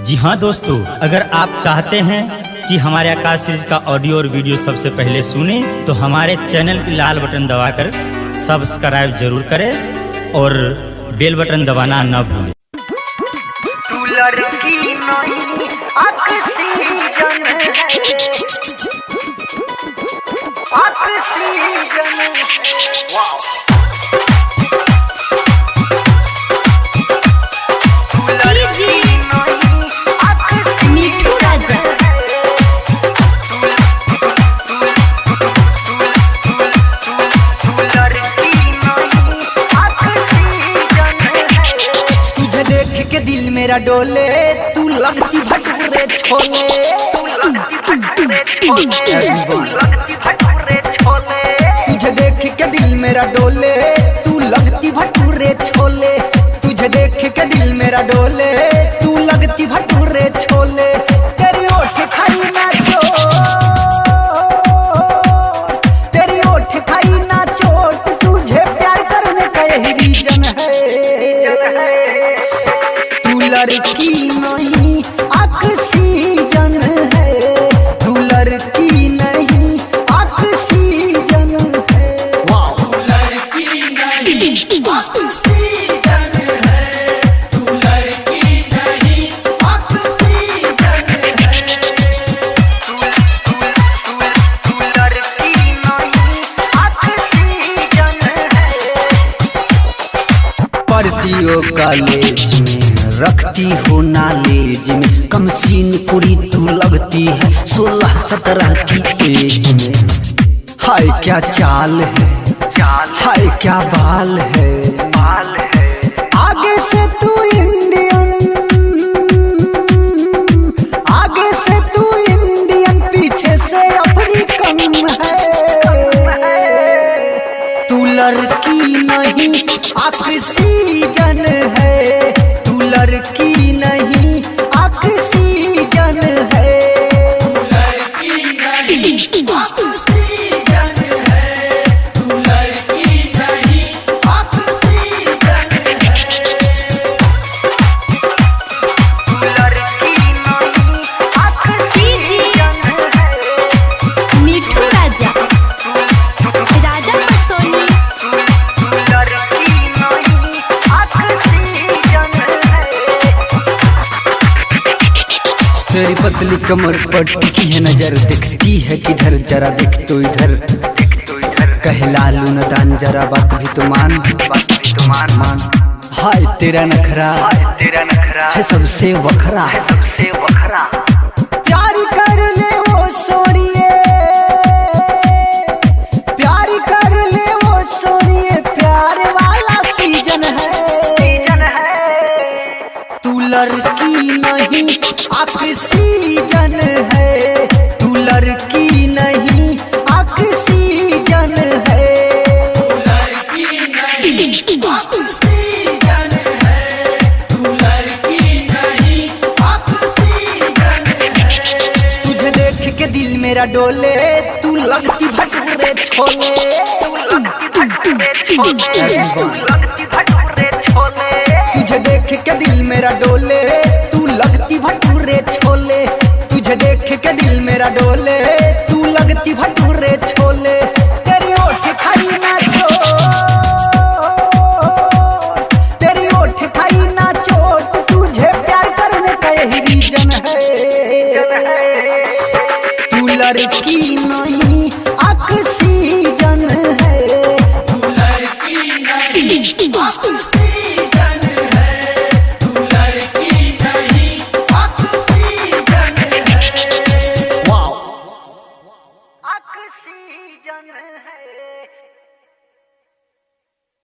जी हाँ दोस्तों, अगर आप चाहते हैं कि हमारे आकाश सीरीज का ऑडियो और वीडियो सबसे पहले सुने तो हमारे चैनल की लाल बटन दबाकर सब्सक्राइब जरूर करें और बेल बटन दबाना न भूलें। तू लड़की नहीं ऑक्सीजन है, ऑक्सीजन है। तू लड़की नहीं ऑक्सीजन मिठू राजा। तू लड़की नहीं ऑक्सीजन है। तुझे देख के दिल मेरा डोले, तू लगती भटूरे छोले, तू लगती भटूरे छोले, तू लगती भटूरे छोले। तुझे देख के दिल मेरा डोले, तू लगती भटूरे छोले, तुझे देख के दिल मेरा डोले, तू लगती भटूरे छोले। तेरी ओठ खाई ना चोट, तेरी ओठ खाई ना चोट, तुझे प्यार करने का यही रीजन है। तू लड़की नहीं ऑक्सीजन है, तू लड़की नहीं ऑक्सीजन है। तू लड़की नहीं ऑक्सीजन है, तू लड़की नहीं ऑक्सीजन है। तू लड़की नहीं ऑक्सीजन है। पढ़ती हो कॉलेज में, रखती हो नॉलेज में, कम सीन कुड़ी तू लगती है 16-17 की एज में। हाय क्या चाल है, हाय क्या बाल है, आगे से तू इंडियन, आगे से तू इंडियन, पीछे से अफ्रीकन है। तू लड़की नहीं ऑक्सीजन है, तू लड़की नहीं ऑक्सीजन है। तू लड़की नहीं ऑक्सीजन है, तू लड़की नहीं ऑक्सीजन है। तू लड़की नहीं ऑक्सीजन है। मिठू राजा, राजा परसोनी। तू लड़की नहीं ऑक्सीजन है। तेरी पतली कमर पर टिकी है नजर, दिखती है किधर, जरा देख तो इधर। कहला लू न दान, जरा बात भी तो मान, हाय तेरा नखरा है सबसे वखरा, प्यार कर ले वो सोनिए, प्यार कर ले वो सोनिए, प्यार वाला सीजन है। तू लड़की नहीं ऑक्सीजन है, तू लड़की नहीं ऑक्सीजन है। तू लड़की नहीं ऑक्सीजन है, तू लड़की नहीं ऑक्सीजन है। तुझे देख के दिल मेरा डोले, तू लगती भटूरे छोले, तू लगती भटूरे छोले, तू लगती भटूरे छोले। तुझे देख के दिल मेरा डोले, तू लगती भटूरे छोले, तुझे देख के दिल मेरा डोले, तू लगती भटूरे छोले। तेरी ओठ खाई ना चोट, तेरी ओठ खाई ना चोट, तुझे प्यार करने का यही रीजन है। तू लड़की नहीं